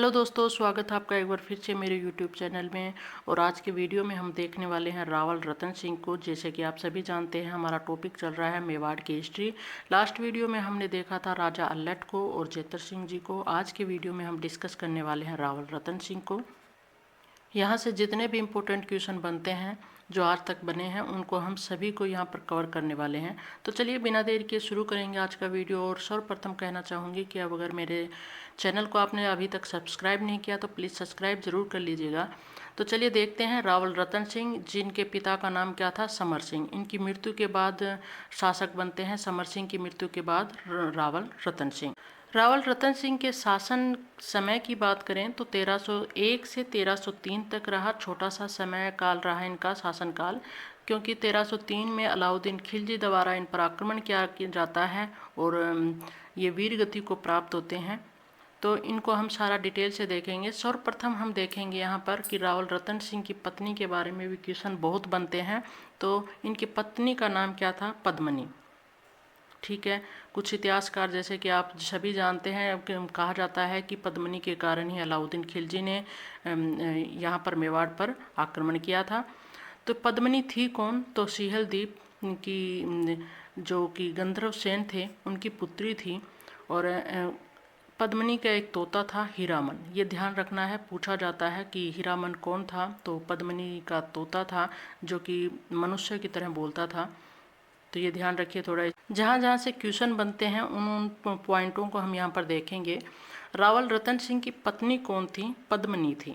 Hello दोस्तों, स्वागत है आपका एक बार फिर से मेरे यूट्यूब चैनल में। और आज के वीडियो में हम देखने वाले हैं रावल रतन सिंह को। जैसे कि आप सभी जानते हैं, हमारा टॉपिक चल रहा है मेवाड़ की हिस्ट्री। लास्ट वीडियो में हमने देखा था राजा अल्लट को और जेतर सिंह जी को। आज के वीडियो में हम डिस्कस करने वाले हैं रावल रतन सिंह को। यहाँ से जितने भी इम्पोर्टेंट क्वेश्चन बनते हैं जो आज तक बने हैं, उनको हम सभी को यहाँ पर कवर करने वाले हैं। तो चलिए बिना देर के शुरू करेंगे आज का वीडियो। और सर्वप्रथम कहना चाहूँगी कि अब अगर मेरे चैनल को आपने अभी तक सब्सक्राइब नहीं किया तो प्लीज़ सब्सक्राइब ज़रूर कर लीजिएगा। तो चलिए देखते हैं रावल रतन सिंह, जिनके पिता का नाम क्या था, समर सिंह। इनकी मृत्यु के बाद शासक बनते हैं समर सिंह की मृत्यु के बाद रावल रतन सिंह। रावल रतन सिंह के शासन समय की बात करें तो 1301 से 1303 तक रहा। छोटा सा समय काल रहा इनका शासनकाल, क्योंकि 1303 में अलाउद्दीन खिलजी द्वारा इन पर आक्रमण किया जाता है और ये वीर गति को प्राप्त होते हैं। तो इनको हम सारा डिटेल से देखेंगे। सर्वप्रथम हम देखेंगे यहाँ पर कि रावल रतन सिंह की पत्नी के बारे में भी क्वेश्चन बहुत बनते हैं। तो इनकी पत्नी का नाम क्या था, पद्मनी। ठीक है, कुछ इतिहासकार जैसे कि आप सभी जानते हैं, कहा जाता है कि पद्मनी के कारण ही अलाउद्दीन खिलजी ने यहाँ पर मेवाड़ पर आक्रमण किया था। तो पद्मनी थी कौन, तो सिहल द्वीप की जो कि गंधर्व सेन थे उनकी पुत्री थी। और पद्मनी का एक तोता था हीरामन। ये ध्यान रखना है, पूछा जाता है कि हीरामन कौन था, तो पद्मनी का तोता था जो कि मनुष्य की तरह बोलता था। तो ये ध्यान रखिए थोड़ा। जहाँ जहाँ से क्वेश्चन बनते हैं उन पॉइंटों को हम यहाँ पर देखेंगे। रावल रतन सिंह की पत्नी कौन थी, पद्मनी थी।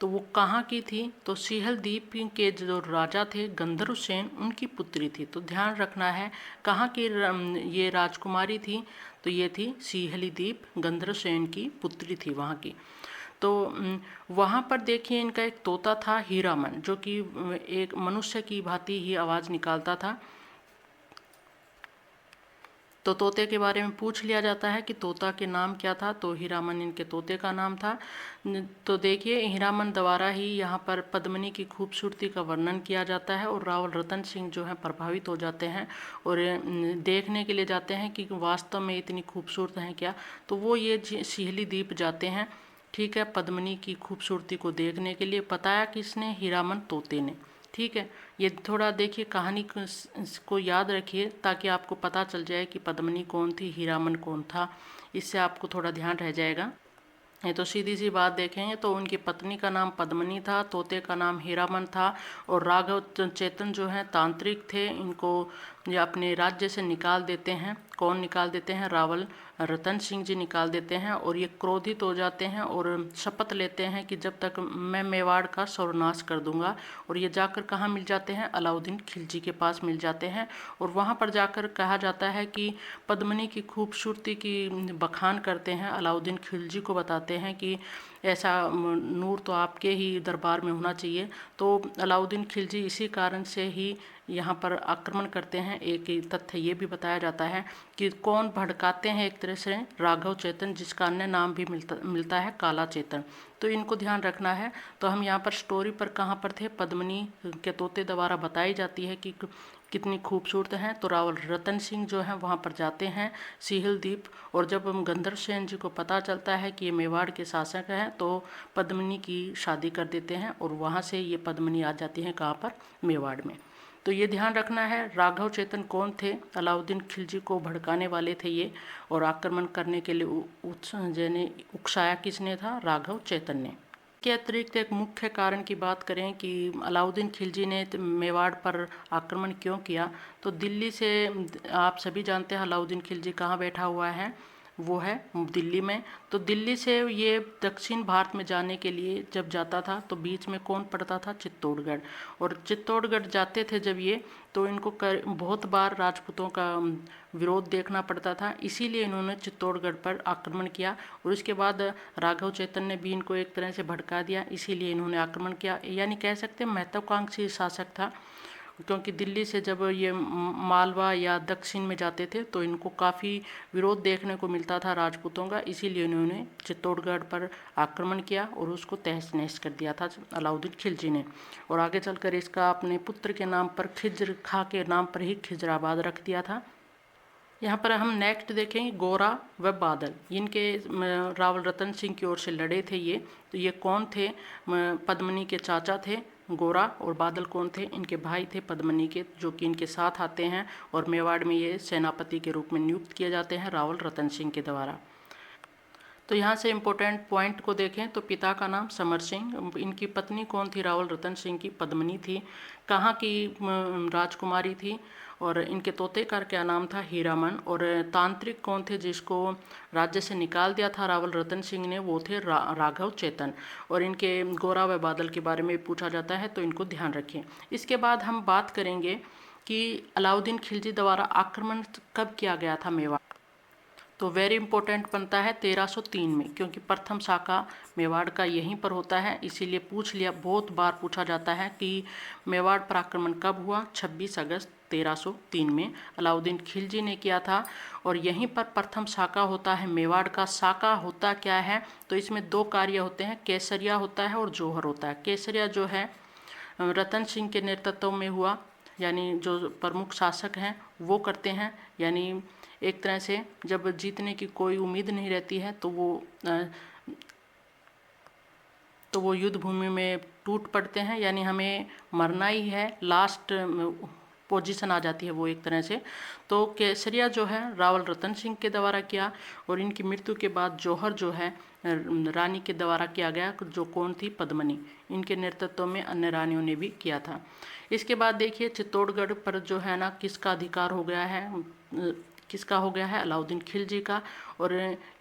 तो वो कहाँ की थी, तो सिहल द्वीप के जो राजा थे गंधर्व सेन, उनकी पुत्री थी। तो ध्यान रखना है कहाँ की ये राजकुमारी थी, तो ये थी सिहली द्वीप, गंधर्व सेन की पुत्री थी वहाँ की। तो वहाँ पर देखिए इनका एक तोता था हीरामन, जो कि एक मनुष्य की भांति ही आवाज़ निकालता था। तो तोते के बारे में पूछ लिया जाता है कि तोता के नाम क्या था, तो हीरामन इनके तोते का नाम था। तो देखिए हीरामन द्वारा ही यहाँ पर पद्मनी की खूबसूरती का वर्णन किया जाता है और रावल रतन सिंह जो है प्रभावित हो जाते हैं और देखने के लिए जाते हैं कि वास्तव में इतनी खूबसूरत हैं क्या। तो वो ये सिहली द्वीप जाते हैं, ठीक है, पद्मनी की खूबसूरती को देखने के लिए। बताया किसने, हीरामन तोते ने। ठीक है, ये थोड़ा देखिए कहानी को याद रखिए ताकि आपको पता चल जाए कि पद्मनी कौन थी, हीरामन कौन था। इससे आपको थोड़ा ध्यान रह जाएगा। ये तो सीधी सी बात देखेंगे तो उनकी पत्नी का नाम पद्मनी था, तोते का नाम हीरामन था। और राघव चेतन जो है तांत्रिक थे, इनको ये अपने राज्य से निकाल देते हैं। कौन निकाल देते हैं, रावल रतन सिंह जी निकाल देते हैं। और ये क्रोधित हो जाते हैं और शपथ लेते हैं कि जब तक मैं मेवाड़ का सर्वनाश कर दूंगा। और ये जाकर कहाँ मिल जाते हैं, अलाउद्दीन खिलजी के पास मिल जाते हैं। और वहाँ पर जाकर कहा जाता है कि पद्मनी की खूबसूरती की बखान करते हैं, अलाउद्दीन खिलजी को बताते हैं कि ऐसा नूर तो आपके ही दरबार में होना चाहिए। तो अलाउद्दीन खिलजी इसी कारण से ही यहाँ पर आक्रमण करते हैं। एक तथ्य ये भी बताया जाता है कि कौन भड़काते हैं, एक तरह से राघव चेतन, जिसका अन्य नाम भी मिलता है काला चेतन। तो इनको ध्यान रखना है। तो हम यहाँ पर स्टोरी पर कहाँ पर थे, पद्मनी के तोते द्वारा बताई जाती है कि कितनी खूबसूरत हैं। तो रावल रतन सिंह जो हैं वहाँ पर जाते हैं सिहल द्वीप। और जब गंधर्व सेन जी को पता चलता है कि ये मेवाड़ के शासक हैं, तो पद्मनी की शादी कर देते हैं और वहाँ से ये पद्मनी आ जाती हैं कहाँ पर, मेवाड़ में। तो ये ध्यान रखना है। राघव चेतन कौन थे, अलाउद्दीन खिलजी को भड़काने वाले थे ये, और आक्रमण करने के लिए उकसाया किसने था, राघव चेतन ने। के अतिरिक्त एक मुख्य कारण की बात करें कि अलाउद्दीन खिलजी ने मेवाड़ पर आक्रमण क्यों किया, तो दिल्ली से, आप सभी जानते हैं अलाउद्दीन खिलजी कहाँ बैठा हुआ है, वो है दिल्ली में। तो दिल्ली से ये दक्षिण भारत में जाने के लिए जब जाता था तो बीच में कौन पड़ता था, चित्तौड़गढ़। और चित्तौड़गढ़ जाते थे जब ये, तो इनको बहुत बार राजपूतों का विरोध देखना पड़ता था, इसीलिए इन्होंने चित्तौड़गढ़ पर आक्रमण किया। और उसके बाद राघव चेतन ने भी इनको एक तरह से भड़का दिया, इसीलिए इन्होंने आक्रमण किया। यानी कह सकते हैं महत्वाकांक्षी शासक था, क्योंकि दिल्ली से जब ये मालवा या दक्षिण में जाते थे तो इनको काफ़ी विरोध देखने को मिलता था राजपूतों का, इसीलिए इन्होंने चित्तौड़गढ़ पर आक्रमण किया और उसको तहस नहस कर दिया था अलाउद्दीन खिलजी ने। और आगे चलकर इसका अपने पुत्र के नाम पर, खिज्र खां के नाम पर ही खिजराबाद रख दिया था। यहाँ पर हम नेक्स्ट देखेंगे गोरा व बादल। इनके रावल रतन सिंह की ओर से लड़े थे ये। तो ये कौन थे? पद्मिनी के चाचा थे गोरा, और बादल कौन थे? इनके भाई थे पद्मिनी के, जो कि इनके साथ आते हैं और मेवाड़ में ये सेनापति के रूप में नियुक्त किए जाते हैं रावल रतन सिंह के द्वारा। तो यहाँ से इम्पोर्टेंट पॉइंट को देखें तो पिता का नाम समर सिंह, इनकी पत्नी कौन थी? रावल रतन सिंह की पद्मिनी थी। कहाँ की राजकुमारी थी? और इनके तोते का क्या नाम था? हीरामन। और तांत्रिक कौन थे जिसको राज्य से निकाल दिया था रावल रतन सिंह ने? वो थे राघव चेतन। और इनके गोरा व बादल के बारे में पूछा जाता है, तो इनको ध्यान रखें। इसके बाद हम बात करेंगे कि अलाउद्दीन खिलजी द्वारा आक्रमण कब किया गया था मेवाड़। तो वेरी इंपॉर्टेंट बनता है 1303 में, क्योंकि प्रथम शाखा मेवाड़ का यहीं पर होता है, इसीलिए पूछ लिया, बहुत बार पूछा जाता है कि मेवाड़ पर आक्रमण कब हुआ? 26 अगस्त 1303 में अलाउद्दीन खिलजी ने किया था। और यहीं पर प्रथम शाखा होता है मेवाड़ का। शाखा होता क्या है? तो इसमें दो कार्य होते हैं, केसरिया होता है और जौहर होता है। केसरिया जो है रतन सिंह के नेतृत्व में हुआ, यानी जो प्रमुख शासक हैं वो करते हैं। यानी एक तरह से जब जीतने की कोई उम्मीद नहीं रहती है तो वो युद्ध भूमि में टूट पड़ते हैं, यानी हमें मरना ही है, लास्ट पोजीशन आ जाती है वो एक तरह से। तो केसरिया जो है रावल रतन सिंह के द्वारा किया, और इनकी मृत्यु के बाद जौहर जो है रानी के द्वारा किया गया, जो कौन थी? पद्मिनी। इनके नेतृत्व में अन्य रानियों ने भी किया था। इसके बाद देखिए चित्तौड़गढ़ पर जो है ना किसका अधिकार हो गया है? किसका हो गया है? अलाउद्दीन खिलजी का। और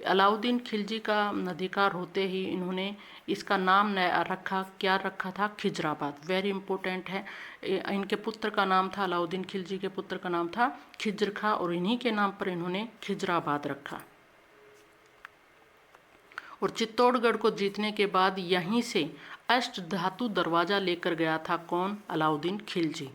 अलाउद्दीन खिलजी का अधिकार होते ही इन्होंने इसका नाम नया रखा, क्या रखा था? खिजराबाद। वेरी इंपॉर्टेंट है। इनके पुत्र का नाम था, अलाउद्दीन खिलजी के पुत्र का नाम था खिज्र खां, और इन्हीं के नाम पर इन्होंने खिजराबाद रखा। और चित्तौड़गढ़ को जीतने के बाद यहीं से अष्ट धातु दरवाजा लेकर गया था कौन? अलाउद्दीन खिलजी,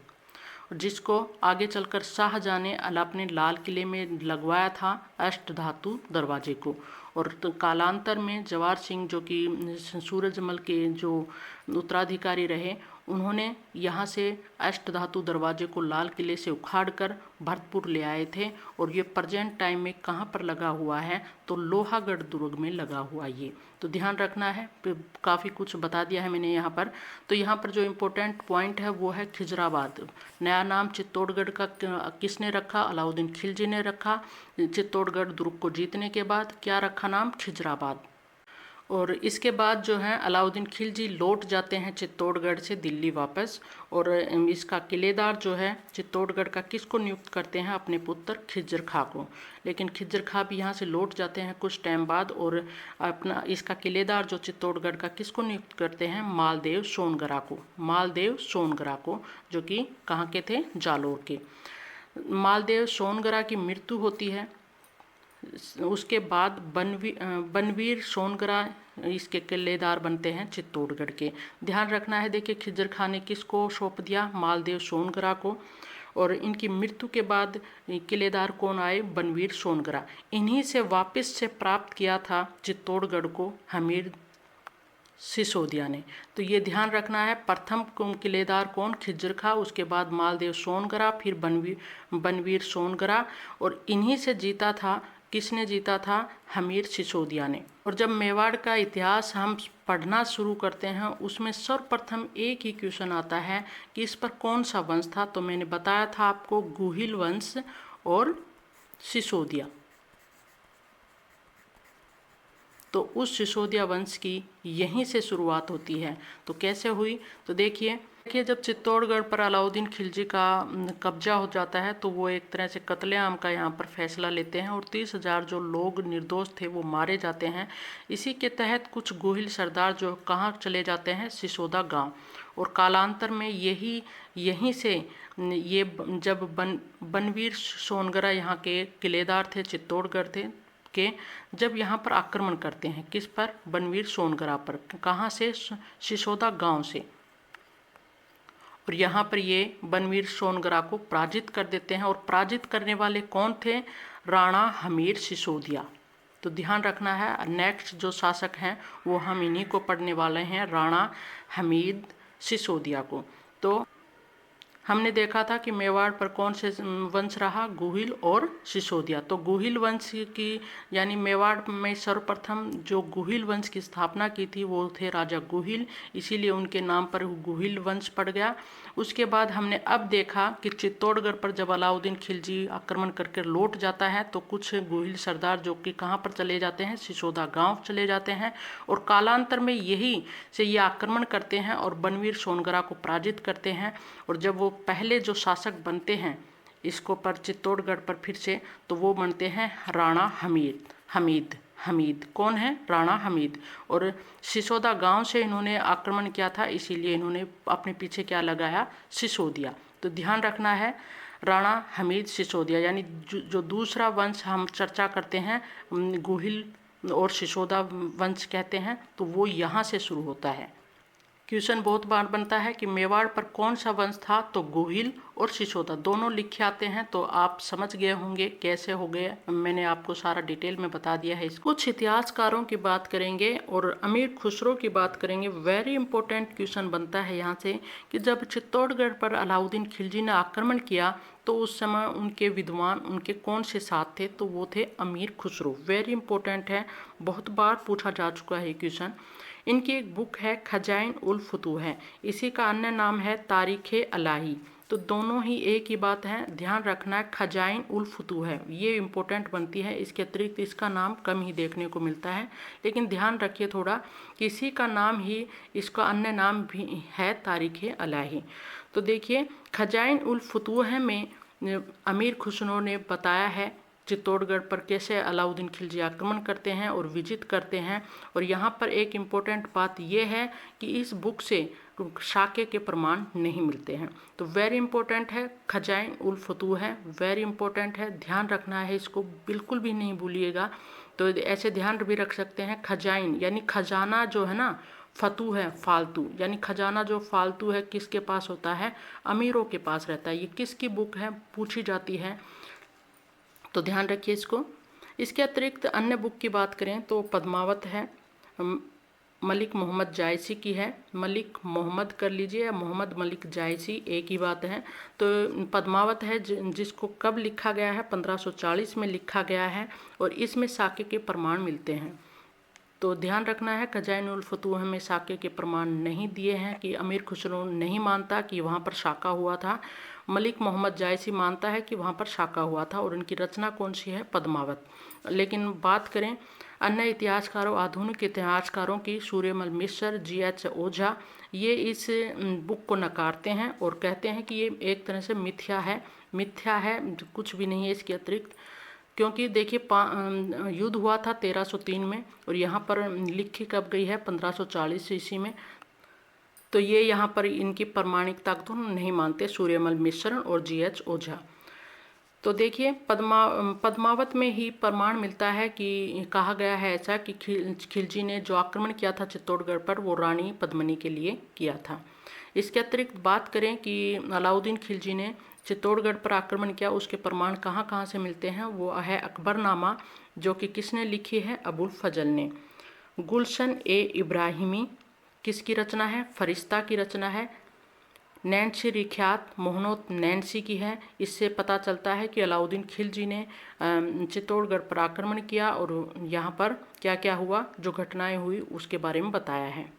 जिसको आगे चलकर शाहजहाँ ने अपने लाल किले में लगवाया था अष्ट धातु दरवाजे को। और तो कालांतर में जवाहर सिंह, जो कि सूरजमल के जो उत्तराधिकारी रहे, उन्होंने यहाँ से अष्ट धातु दरवाजे को लाल किले से उखाड़कर भरतपुर ले आए थे। और ये प्रेजेंट टाइम में कहाँ पर लगा हुआ है? तो लोहागढ़ दुर्ग में लगा हुआ ये। तो ध्यान रखना है, काफ़ी कुछ बता दिया है मैंने यहाँ पर। तो यहाँ पर जो इम्पोर्टेंट पॉइंट है वो है खिजराबाद। नया नाम चित्तौड़गढ़ का किसने रखा? अलाउद्दीन खिलजी ने रखा। चित्तौड़गढ़ दुर्ग को जीतने के बाद क्या रखा नाम? खिजराबाद। और इसके बाद जो है अलाउद्दीन खिलजी लौट जाते हैं चित्तौड़गढ़ से दिल्ली वापस। और इसका किलेदार जो है चित्तौड़गढ़ का किसको नियुक्त करते हैं? अपने पुत्र खिज्र खां को। लेकिन खिज्र खां भी यहाँ से लौट जाते हैं कुछ टाइम बाद, और अपना इसका किलेदार जो चित्तौड़गढ़ का किसको नियुक्त करते हैं? मालदेव सोनगरा को। मालदेव सोनगरा को, जो कि कहाँ के थे? जालोर के। मालदेव सोनगरा की मृत्यु होती है। उसके बाद बनवीर सोनगरा इसके किलेदार बनते हैं चित्तौड़गढ़ के। ध्यान रखना है, देखिए खिज्र खां ने किसको सौंप दिया? मालदेव सोनगरा को। और इनकी मृत्यु के बाद किलेदार कौन आए? बनवीर सोनगरा। इन्हीं से वापस से प्राप्त किया था चित्तौड़गढ़ को हमीर सिसोदिया ने। तो ये ध्यान रखना है, प्रथम किलेदार कौन? खिज्र खां, उसके बाद मालदेव सोनगरा, फिर बनवीर सोनगरा। और इन्हीं से जीता था, किसने जीता था? हमीर सिसोदिया ने। और जब मेवाड़ का इतिहास हम पढ़ना शुरू करते हैं, उसमें सर्वप्रथम एक ही क्वेश्चन आता है कि इस पर कौन सा वंश था? तो मैंने बताया था आपको, गुहिल वंश और सिसोदिया। तो उस सिसोदिया वंश की यहीं से शुरुआत होती है। तो कैसे हुई? तो देखिए जब चित्तौड़गढ़ पर अलाउद्दीन खिलजी का कब्जा हो जाता है, तो वो एक तरह से कत्लेआम का यहाँ पर फैसला लेते हैं, और 30,000 जो लोग निर्दोष थे वो मारे जाते हैं। इसी के तहत कुछ गोहिल सरदार जो कहाँ चले जाते हैं? सिसोदा गांव। और कालांतर में यहीं से ये जब बनवीर सोनगरा यहाँ के किलेदार थे, चित्तौड़गढ़ के जब यहाँ पर आक्रमण करते हैं, किस पर? बनवीर सोनगरा पर। कहाँ से? सिसोदा गांव से। और यहाँ पर ये बनवीर सोनगरा को पराजित कर देते हैं। और पराजित करने वाले कौन थे? राणा हमीर सिसोदिया। तो ध्यान रखना है, नेक्स्ट जो शासक हैं वो हम इन्हीं को पढ़ने वाले हैं, राणा हमीद सिसोदिया को। तो हमने देखा था कि मेवाड़ पर कौन से वंश रहा, गुहिल और सिसोदिया। तो गुहिल वंश की यानी मेवाड़ में सर्वप्रथम जो गुहिल वंश की स्थापना की थी वो थे राजा गुहिल, इसीलिए उनके नाम पर गुहिल वंश पड़ गया। उसके बाद हमने अब देखा कि चित्तौड़गढ़ पर जब अलाउद्दीन खिलजी आक्रमण करके लौट जाता है तो कुछ गुहिल सरदार जो कि कहाँ पर चले जाते हैं, सिसोदा गांव चले जाते हैं और कालांतर में यही से ये आक्रमण करते हैं और बनवीर सोनगरा को पराजित करते हैं। और जब वो पहले जो शासक बनते हैं इसको पर चित्तौड़गढ़ पर फिर से, तो वो बनते हैं राणा हमीद कौन है, राणा हमीद। और सिसोदा गांव से इन्होंने आक्रमण किया था, इसीलिए इन्होंने अपने पीछे क्या लगाया, सिसोदिया। तो ध्यान रखना है राणा हमीद सिसोदिया, यानी जो दूसरा वंश हम चर्चा करते हैं गुहिल और सिसोदा वंश कहते हैं, तो वो यहाँ से शुरू होता है। क्वेश्चन बहुत बार बनता है कि मेवाड़ पर कौन सा वंश था, तो गुहिल और सिसोदा दोनों लिखे आते हैं। तो आप समझ गए होंगे कैसे हो गए, मैंने आपको सारा डिटेल में बता दिया है। कुछ इतिहासकारों की बात करेंगे और अमीर खुसरो की बात करेंगे। वेरी इंपॉर्टेंट क्वेश्चन बनता है यहाँ से कि जब चित्तौड़गढ़ पर अलाउद्दीन खिलजी ने आक्रमण किया तो उस समय उनके विद्वान उनके कौन से साथ थे, तो वो थे अमीर खुसरो। वेरी इंपॉर्टेंट है, बहुत बार पूछा जा चुका है क्वेश्चन। इनकी एक बुक है खजाइन उल फुतूह है, इसी का अन्य नाम है तारीख़ अलाही। तो दोनों ही एक ही बात है, ध्यान रखना है खजाइन उल फुतूह है, ये इम्पोर्टेंट बनती है। इसके अतिरिक्त इसका नाम कम ही देखने को मिलता है, लेकिन ध्यान रखिए थोड़ा कि इसी का नाम ही इसका अन्य नाम भी है तारीख़ अलाही। तो देखिए खजाइन उल फुतूह में अमीर खुसरो ने बताया है चित्तौड़गढ़ पर कैसे अलाउद्दीन खिलजी आक्रमण करते हैं और विजित करते हैं। और यहाँ पर एक इम्पोर्टेंट बात यह है कि इस बुक से शाके के प्रमाण नहीं मिलते हैं। तो वेरी इंपॉर्टेंट है, खजाइन उल फुतूह है, वेरी इंपॉर्टेंट है, ध्यान रखना है, इसको बिल्कुल भी नहीं भूलिएगा। तो ऐसे ध्यान भी रख सकते हैं, खजाइन यानी खजाना जो है ना, फतू है फालतू, यानी खजाना जो फालतू है किसके पास होता है, अमीरों के पास रहता है। ये किसकी बुक है, पूछी जाती है, तो ध्यान रखिए इसको। इसके अतिरिक्त अन्य बुक की बात करें तो पद्मावत है, मलिक मोहम्मद जायसी की है, मलिक मोहम्मद कर लीजिए या मोहम्मद मलिक जायसी एक ही बात है। तो पद्मावत है जिसको कब लिखा गया है, 1540 में लिखा गया है और इसमें साके के प्रमाण मिलते हैं। तो ध्यान रखना है खजाइन उल फुतूह में साके के प्रमाण नहीं दिए हैं, कि अमीर खुसरो नहीं मानता कि वहाँ पर साका हुआ था। मलिक मोहम्मद जायसी मानता है कि वहाँ पर साका हुआ था और उनकी रचना कौन सी है, पद्मावत। लेकिन बात करें अन्य इतिहासकारों, आधुनिक इतिहासकारों की, सूर्यमल मिश्र, GH ओझा, ये इस बुक को नकारते हैं और कहते हैं कि ये एक तरह से मिथ्या है, कुछ भी नहीं है इसके अतिरिक्त। क्योंकि देखिए युद्ध हुआ था 1303 में और यहाँ पर लिखी कब गई है, 1540 ईस्वी में। तो ये यहाँ पर इनकी प्रमाणिकता को नहीं मानते सूर्यमल मिश्र और GH ओझा। तो देखिए पद्मावत में ही प्रमाण मिलता है कि कहा गया है ऐसा कि खिलजी ने जो आक्रमण किया था चित्तौड़गढ़ पर वो रानी पद्मिनी के लिए किया था। इसके अतिरिक्त बात करें कि अलाउद्दीन खिलजी ने चित्तौड़गढ़ पर आक्रमण किया, उसके प्रमाण कहाँ कहाँ से मिलते हैं, वो है अकबरनामा, जो कि किसने लिखी है, अबुल फजल ने। गुलशन ए इब्राहिमी किसकी रचना है, फरिश्ता की रचना है। नैन्सी रिख्यात मोहनोत नैन्सी की है। इससे पता चलता है कि अलाउद्दीन खिलजी ने चित्तौड़गढ़ पर आक्रमण किया और यहाँ पर क्या क्या हुआ, जो घटनाएं हुई उसके बारे में बताया है।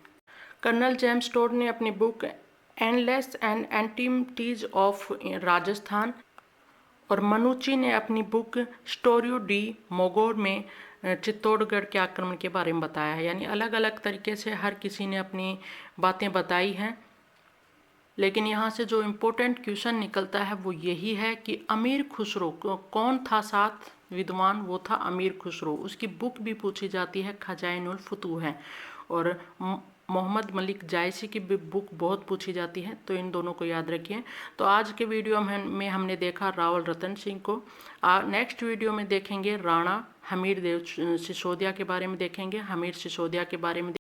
कर्नल जेम्स टोड ने अपनी book annals and antiquities of Rajasthan और मनुची ने अपनी बुक स्टोरियो डी मोगोर में चित्तौड़गढ़ के आक्रमण के बारे में बताया है। यानी अलग अलग तरीके से हर किसी ने अपनी बातें बताई हैं, लेकिन यहाँ से जो इम्पोर्टेंट क्वेश्चन निकलता है वो यही है कि अमीर खुसरो कौन था साथ विद्वान, वो था अमीर खुसरो। उसकी बुक भी पूछी जाती है, खजाइन उल फुतूह है। और मोहम्मद मलिक जायसी की भी बुक बहुत पूछी जाती है, तो इन दोनों को याद रखिए। तो आज के वीडियो में हमने देखा रावल रतन सिंह को। नेक्स्ट वीडियो में देखेंगे राणा हमीर देव सिसोदिया के बारे में, देखेंगे हमीर सिसोदिया के बारे में।